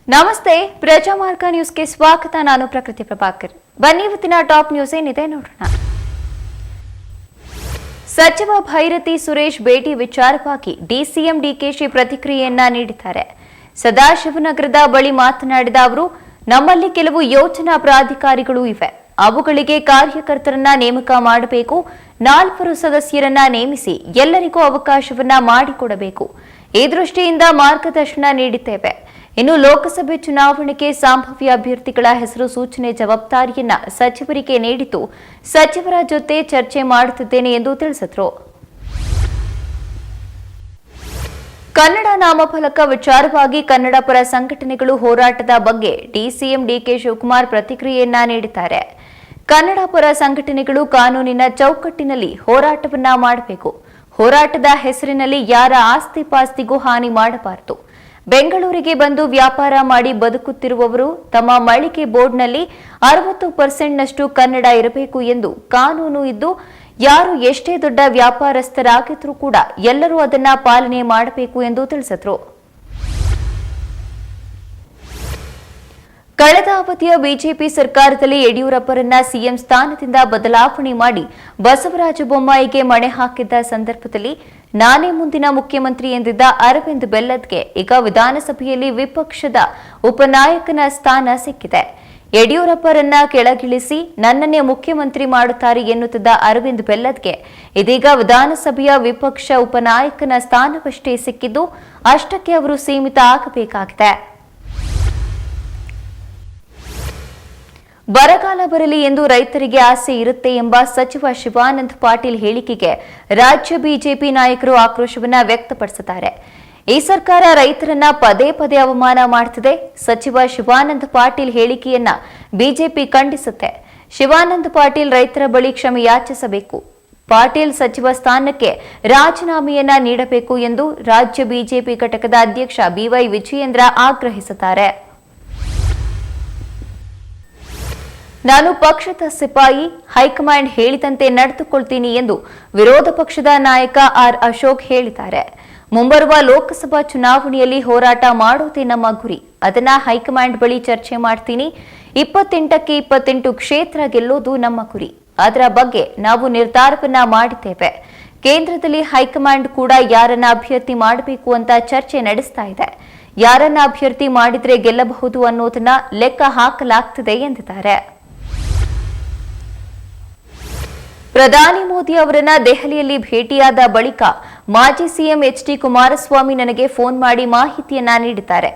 ನಮಸ್ತೆ, ಪ್ರಜಾಮಾರ್ಗ ನ್ಯೂಸ್ಗೆ ಸ್ವಾಗತ. ನಾನು ಪ್ರಕೃತಿ ಪ್ರಭಾಕರ್. ಬನ್ನಿ ಇವತ್ತಿನ ಟಾಪ್ ನ್ಯೂಸ್ ಏನಿದೆ ನೋಡೋಣ. ಸಚಿವ ಭೈರತಿ ಸುರೇಶ್ ಭೇಟಿ ವಿಚಾರವಾಗಿ ಡಿಸಿಎಂ ಡಿಕೆಶಿ ಪ್ರತಿಕ್ರಿಯೆಯನ್ನ ನೀಡಿದ್ದಾರೆ. ಸದಾಶಿವನಗರದ ಬಳಿ ಮಾತನಾಡಿದ ಅವರು, ನಮ್ಮಲ್ಲಿ ಕೆಲವು ಯೋಜನಾ ಪ್ರಾಧಿಕಾರಿಗಳು ಇವೆ, ಅವುಗಳಿಗೆ ಕಾರ್ಯಕರ್ತರನ್ನ ನೇಮಕ ಮಾಡಬೇಕು. 4 ಸದಸ್ಯರನ್ನ ನೇಮಿಸಿ ಎಲ್ಲರಿಗೂ ಅವಕಾಶವನ್ನ ಮಾಡಿಕೊಡಬೇಕು. ಈ ದೃಷ್ಟಿಯಿಂದ ಮಾರ್ಗದರ್ಶನ ನೀಡಿದ್ದೇವೆ. ಇನ್ನು ಲೋಕಸಭೆ ಚುನಾವಣೆಗೆ ಸಂಭಾವ್ಯ ಅಭ್ಯರ್ಥಿಗಳ ಹೆಸರು ಸೂಚನೆ ಜವಾಬ್ದಾರಿಯನ್ನ ಸಚಿವರಿಗೆ ನೀಡಿದ್ದು, ಸಚಿವರ ಜೊತೆ ಚರ್ಚೆ ಮಾಡುತ್ತಿದ್ದೇನೆ ಎಂದು ತಿಳಿಸಿದರು. ಕನ್ನಡ ನಾಮಫಲಕ ವಿಚಾರವಾಗಿ ಕನ್ನಡ ಪರ ಸಂಘಟನೆಗಳು ಹೋರಾಟದ ಬಗ್ಗೆ ಡಿಸಿಎಂ ಡಿಕೆ ಶಿವಕುಮಾರ್ ಪ್ರತಿಕ್ರಿಯೆಯನ್ನ ನೀಡಿದ್ದಾರೆ. ಕನ್ನಡ ಪರ ಸಂಘಟನೆಗಳು ಕಾನೂನಿನ ಚೌಕಟ್ಟಿನಲ್ಲಿ ಹೋರಾಟವನ್ನ ಮಾಡಬೇಕು. ಹೋರಾಟದ ಹೆಸರಿನಲ್ಲಿ ಯಾರ ಆಸ್ತಿ ಪಾಸ್ತಿಗೂ ಹಾನಿ ಮಾಡಬಾರದು. ಬೆಂಗಳೂರಿಗೆ ಬಂದು ವ್ಯಾಪಾರ ಮಾಡಿ ಬದುಕುತ್ತಿರುವವರು ತಮ್ಮ ಮಳಿಗೆ ಬೋರ್ಡ್ನಲ್ಲಿ 60% ಕನ್ನಡ ಇರಬೇಕು ಎಂದು ಕಾನೂನು ಇದ್ದು, ಯಾರು ಎಷ್ಟೇ ದೊಡ್ಡ ವ್ಯಾಪಾರಸ್ಥರಾಗಿದ್ರೂ ಕೂಡ ಎಲ್ಲರೂ ಅದನ್ನ ಪಾಲನೆ ಮಾಡಬೇಕು ಎಂದು ತಿಳಿಸಿದರು. ಕಳೆದ ಅವಧಿಯ ಬಿಜೆಪಿ ಸರ್ಕಾರದಲ್ಲಿ ಯಡಿಯೂರಪ್ಪರನ್ನ ಸಿಎಂ ಸ್ಥಾನದಿಂದ ಬದಲಾವಣೆ ಮಾಡಿ ಬಸವರಾಜ ಬೊಮ್ಮಾಯಿಗೆ ಮಣೆ ಹಾಕಿದ್ದ ಸಂದರ್ಭದಲ್ಲಿ ನಾನೇ ಮುಂದಿನ ಮುಖ್ಯಮಂತ್ರಿ ಎಂದಿದ್ದ ಅರವಿಂದ್ ಬೆಲ್ಲದ್ಗೆ ಈಗ ವಿಧಾನಸಭೆಯಲ್ಲಿ ವಿಪಕ್ಷದ ಉಪನಾಯಕನ ಸ್ಥಾನ ಸಿಕ್ಕಿದೆ. ಯಡಿಯೂರಪ್ಪರನ್ನ ಕೆಳಗಿಳಿಸಿ ನನ್ನನ್ನೇ ಮುಖ್ಯಮಂತ್ರಿ ಮಾಡುತ್ತಾರೆ ಎನ್ನುತ್ತಿದ್ದ ಅರವಿಂದ್ ಬೆಲ್ಲದ್ಗೆ ಇದೀಗ ವಿಧಾನಸಭೆಯ ವಿಪಕ್ಷ ಉಪನಾಯಕನ ಸ್ಥಾನವಷ್ಟೇ ಸಿಕ್ಕಿದ್ದು, ಅಷ್ಟಕ್ಕೆ ಅವರು ಸೀಮಿತ ಆಗಬೇಕಾಗಿದೆ. ಬರಗಾಲ ಬರಲಿ ಎಂದು ರೈತರಿಗೆ ಆಸೆ ಇರುತ್ತೆ ಎಂಬ ಸಚಿವ ಶಿವಾನಂದ ಪಾಟೀಲ್ ಹೇಳಿಕೆಗೆ ರಾಜ್ಯ ಬಿಜೆಪಿ ನಾಯಕರು ಆಕ್ರೋಶವನ್ನ ವ್ಯಕ್ತಪಡಿಸಿದ್ದಾರೆ. ಈ ಸರ್ಕಾರ ರೈತರನ್ನ ಪದೇ ಪದೇ ಅವಮಾನ ಮಾಡುತ್ತಿದೆ. ಸಚಿವ ಶಿವಾನಂದ ಪಾಟೀಲ್ ಹೇಳಿಕೆಯನ್ನ ಬಿಜೆಪಿ ಖಂಡಿಸುತ್ತೆ. ಶಿವಾನಂದ ಪಾಟೀಲ್ ರೈತರ ಬಳಿ ಕ್ಷಮೆ ಯಾಚಿಸಬೇಕು. ಪಾಟೀಲ್ ಸಚಿವ ಸ್ಥಾನಕ್ಕೆ ರಾಜೀನಾಮೆಯನ್ನ ನೀಡಬೇಕು ಎಂದು ರಾಜ್ಯ ಬಿಜೆಪಿ ಘಟಕದ ಅಧ್ಯಕ್ಷ ಬಿವೈ ವಿಜಯೇಂದ್ರ ಆಗ್ರಹಿಸಿದ್ದಾರೆ. ನಾನು ಪಕ್ಷದ ಸಿಪಾಯಿ, ಹೈಕಮಾಂಡ್ ಹೇಳಿದಂತೆ ನಡೆದುಕೊಳ್ತೀನಿ ಎಂದು ವಿರೋಧ ಪಕ್ಷದ ನಾಯಕ ಆರ್ ಅಶೋಕ್ ಹೇಳಿದ್ದಾರೆ. ಮುಂಬರುವ ಲೋಕಸಭಾ ಚುನಾವಣೆಯಲ್ಲಿ ಹೋರಾಟ ಮಾಡೋದೇ ನಮ್ಮ ಗುರಿ. ಅದನ್ನ ಹೈಕಮಾಂಡ್ ಬಳಿ ಚರ್ಚೆ ಮಾಡ್ತೀನಿ. 28ಕ್ಕೆ 28 ಕ್ಷೇತ್ರ ಗೆಲ್ಲೋದು ನಮ್ಮ ಗುರಿ. ಅದರ ಬಗ್ಗೆ ನಾವು ನಿರ್ಧಾರವನ್ನ ಮಾಡಿದ್ದೇವೆ. ಕೇಂದ್ರದಲ್ಲಿ ಹೈಕಮಾಂಡ್ ಕೂಡ ಯಾರನ್ನ ಅಭ್ಯರ್ಥಿ ಮಾಡಬೇಕು ಅಂತ ಚರ್ಚೆ ನಡೆಸ್ತಾ ಇದೆ. ಯಾರನ್ನ ಅಭ್ಯರ್ಥಿ ಮಾಡಿದ್ರೆ ಗೆಲ್ಲಬಹುದು ಅನ್ನೋದನ್ನ ಲೆಕ್ಕ ಹಾಕಲಾಗ್ತಿದೆ ಎಂದಿದ್ದಾರೆ. ಪ್ರಧಾನಿ ಮೋದಿ ಅವರನ್ನ ದೆಹಲಿಯಲ್ಲಿ ಭೇಟಿಯಾದ ಬಳಿಕ ಮಾಜಿ ಸಿಎಂ ಎಚ್ಡಿ ಕುಮಾರಸ್ವಾಮಿ ನನಗೆ ಫೋನ್ ಮಾಡಿ ಮಾಹಿತಿಯನ್ನ ನೀಡಿದ್ದಾರೆ.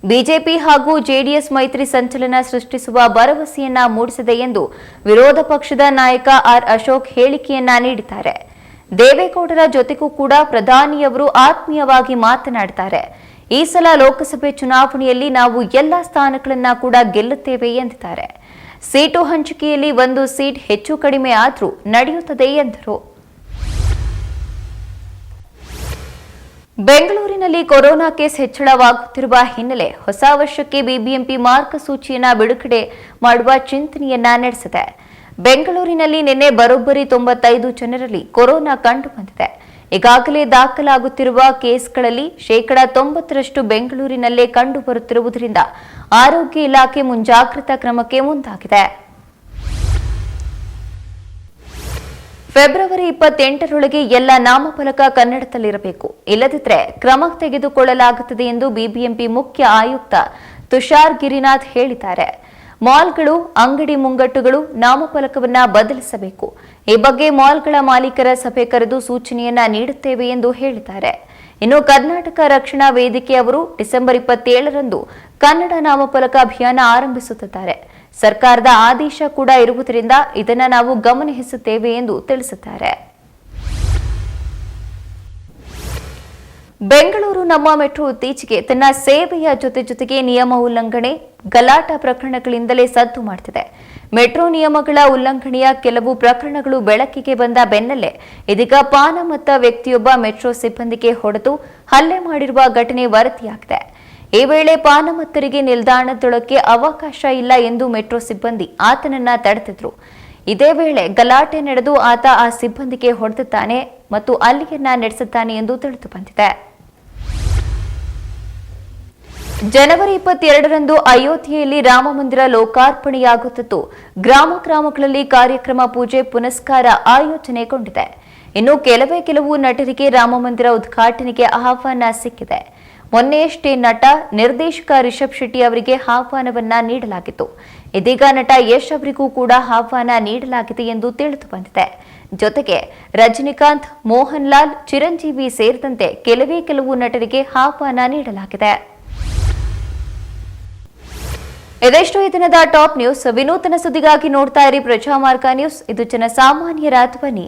ಬಿಜೆಪಿ ಹಾಗೂ ಜೆಡಿಎಸ್ ಮೈತ್ರಿ ಸಂಚಲನ ಸೃಷ್ಟಿಸುವ ಭರವಸೆಯನ್ನ ಮೂಡಿಸಿದೆ ಎಂದು ವಿರೋಧ ಪಕ್ಷದ ನಾಯಕ ಆರ್ ಅಶೋಕ್ ಹೇಳಿಕೆಯನ್ನ ನೀಡಿದ್ದಾರೆ. ದೇವೇಗೌಡರ ಜೊತೆಗೂ ಕೂಡ ಪ್ರಧಾನಿಯವರು ಆತ್ಮೀಯವಾಗಿ ಮಾತನಾಡಿದ್ದಾರೆ. ಈ ಸಲ ಲೋಕಸಭೆ ಚುನಾವಣೆಯಲ್ಲಿ ನಾವು ಎಲ್ಲಾ ಸ್ಥಾನಗಳನ್ನ ಕೂಡ ಗೆಲ್ಲುತ್ತೇವೆ ಎಂದಿದ್ದಾರೆ. ಸೀಟು ಹಂಚಿಕೆಯಲ್ಲಿ 1 ಸೀಟ್ ಹೆಚ್ಚು ಕಡಿಮೆ ಆದರೂ ನಡೆಯುತ್ತದೆ ಎಂದರು. ಬೆಂಗಳೂರಿನಲ್ಲಿ ಕೊರೋನಾ ಕೇಸ್ ಹೆಚ್ಚಳವಾಗುತ್ತಿರುವ ಹಿನ್ನೆಲೆ ಹೊಸ ವರ್ಷಕ್ಕೆ ಬಿಬಿಎಂಪಿ ಮಾರ್ಗಸೂಚಿಯನ್ನ ಬಿಡುಗಡೆ ಮಾಡುವ ಚಿಂತನೆಯನ್ನ ನಡೆಸಿದೆ. ಬೆಂಗಳೂರಿನಲ್ಲಿ ನಿನ್ನೆ ಬರೋಬ್ಬರಿ 95 ಜನರಲ್ಲಿ ಕೊರೋನಾ ಕಂಡುಬಂದಿದೆ. ಈಗಾಗಲೇ ದಾಖಲಾಗುತ್ತಿರುವ ಕೇಸ್ಗಳಲ್ಲಿ 90% ಬೆಂಗಳೂರಿನಲ್ಲೇ ಕಂಡುಬರುತ್ತಿರುವುದರಿಂದ ಆರೋಗ್ಯ ಇಲಾಖೆ ಮುಂಜಾಗ್ರತಾ ಕ್ರಮಕ್ಕೆ ಮುಂದಾಗಿದೆ. ಫೆಬ್ರವರಿ 28ರೊಳಗೆ ಎಲ್ಲ ನಾಮಫಲಕ ಕನ್ನಡದಲ್ಲಿರಬೇಕು, ಇಲ್ಲದಿದ್ದರೆ ಕ್ರಮ ತೆಗೆದುಕೊಳ್ಳಲಾಗುತ್ತದೆ ಎಂದು ಬಿಬಿಎಂಪಿ ಮುಖ್ಯ ಆಯುಕ್ತ ತುಷಾರ್ ಗಿರಿನಾಥ್ ಹೇಳಿದ್ದಾರೆ. ಮಾಲ್ಗಳು, ಅಂಗಡಿ ಮುಂಗಟ್ಟುಗಳು ನಾಮಫಲಕವನ್ನ ಬದಲಿಸಬೇಕು. ಈ ಬಗ್ಗೆ ಮಾಲ್ಗಳ ಮಾಲೀಕರ ಸಭೆ ಕರೆದು ಸೂಚನೆಯನ್ನ ನೀಡುತ್ತೇವೆ ಎಂದು ಹೇಳಿದ್ದಾರೆ. ಇನ್ನು ಕರ್ನಾಟಕ ರಕ್ಷಣಾ ವೇದಿಕೆ ಅವರು ಡಿಸೆಂಬರ್ 27ರಂದು ಕನ್ನಡ ನಾಮಫಲಕ ಅಭಿಯಾನ ಆರಂಭಿಸುತ್ತಿದ್ದಾರೆ. ಸರ್ಕಾರದ ಆದೇಶ ಕೂಡ ಇರುವುದರಿಂದ ಇದನ್ನು ನಾವು ಗಮನಿಸುತ್ತೇವೆ ಎಂದು ತಿಳಿಸಿದ್ದಾರೆ. ಬೆಂಗಳೂರು ನಮ್ಮ ಮೆಟ್ರೋ ಇತ್ತೀಚೆಗೆ ತನ್ನ ಸೇವೆಯ ಜೊತೆಗೆ ನಿಯಮ ಉಲ್ಲಂಘನೆ, ಗಲಾಟ ಪ್ರಕರಣಗಳಿಂದಲೇ ಸದ್ದು ಮಾಡುತ್ತಿದೆ. ಮೆಟ್ರೋ ನಿಯಮಗಳ ಉಲ್ಲಂಘನೆಯ ಕೆಲವು ಪ್ರಕರಣಗಳು ಬೆಳಕಿಗೆ ಬಂದ ಬೆನ್ನಲ್ಲೇ ಇದೀಗ ಪಾನಮತ್ತ ವ್ಯಕ್ತಿಯೊಬ್ಬ ಮೆಟ್ರೋ ಸಿಬ್ಬಂದಿಗೆ ಹೊಡೆದು ಹಲ್ಲೆ ಮಾಡಿರುವ ಘಟನೆ ವರದಿಯಾಗಿದೆ. ಈ ವೇಳೆ ಪಾನಮತ್ತರಿಗೆ ನಿಲ್ದಾಣದೊಳಕ್ಕೆ ಅವಕಾಶ ಇಲ್ಲ ಎಂದು ಮೆಟ್ರೋ ಸಿಬ್ಬಂದಿ ಆತನನ್ನ ತಡೆದಿದ್ರು. ಇದೇ ವೇಳೆ ಗಲಾಟೆ ನಡೆದು ಆತ ಆ ಸಿಬ್ಬಂದಿಗೆ ಹೊಡೆದಿದ್ದಾನೆ ಮತ್ತು ಹಲ್ಲೆಯನ್ನ ನಡೆಸಿದ್ದಾನೆ ಎಂದು ತಿಳಿದು ಬಂದಿದೆ. ಜನವರಿ 22ರಂದು ಅಯೋಧ್ಯೆಯಲ್ಲಿ ರಾಮಮಂದಿರ ಲೋಕಾರ್ಪಣೆಯಾಗುತ್ತಿದ್ದು ಗ್ರಾಮಗಳಲ್ಲಿ ಕಾರ್ಯಕ್ರಮ ಪೂಜೆ ಪುನಸ್ಕಾರ ಆಯೋಜನೆಗೊಂಡಿದೆ. ಇನ್ನು ಕೆಲವು ನಟರಿಗೆ ರಾಮಮಂದಿರ ಉದ್ಘಾಟನೆಗೆ ಆಹ್ವಾನ ಸಿಕ್ಕಿದೆ. ಮೊನ್ನೆಯಷ್ಟೇ ನಟ ನಿರ್ದೇಶಕ ರಿಷಬ್ ಶೆಟ್ಟಿ ಅವರಿಗೆ ಆಹ್ವಾನವನ್ನ ನೀಡಲಾಗಿತ್ತು. ಇದೀಗ ನಟ ಯಶ್ ಅವರಿಗೂ ಕೂಡ ಆಹ್ವಾನ ನೀಡಲಾಗಿದೆ ಎಂದು ತಿಳಿದು ಬಂದಿದೆ. ಜೊತೆಗೆ ರಜನಿಕಾಂತ್, ಮೋಹನ್ ಲಾಲ್, ಚಿರಂಜೀವಿ ಸೇರಿದಂತೆ ಕೆಲವು ನಟರಿಗೆ ಆಹ್ವಾನ ನೀಡಲಾಗಿದೆ. ಇದೆಷ್ಟು ಈ ದಿನದ ಟಾಪ್ ನ್ಯೂಸ್. ವಿನೂತನ ಸುದ್ದಿಗಾಗಿ ನೋಡ್ತಾ ಇರಿ ಪ್ರಜಾಮಾರ್ಗ ನ್ಯೂಸ್. ಇದು ಜನಸಾಮಾನ್ಯರ ಧ್ವನಿ.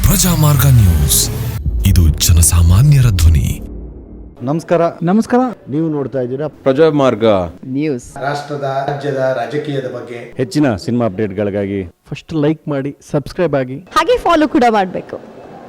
ಪ್ರಜಾಮಾರ್ಗ ನ್ಯೂಸ್, ಇದು ಜನಸಾಮಾನ್ಯರ ಧ್ವನಿ. ನಮಸ್ಕಾರ. ನೀವು ನೋಡ್ತಾ ಇದ್ದೀರಾ ಪ್ರಜಾಮಾರ್ಗ ನ್ಯೂಸ್. ರಾಷ್ಟ್ರದ ರಾಜ್ಯದ ರಾಜಕೀಯದ ಬಗ್ಗೆ ಹೆಚ್ಚಿನ ಸಿನಿಮಾ ಅಪ್ಡೇಟ್ಗಳಿಗಾಗಿ ಫಸ್ಟ್ ಲೈಕ್ ಮಾಡಿ, ಸಬ್ಸ್ಕ್ರೈಬ್ ಆಗಿ, ಹಾಗೆ ಫಾಲೋ ಕೂಡ ಮಾಡಬೇಕು.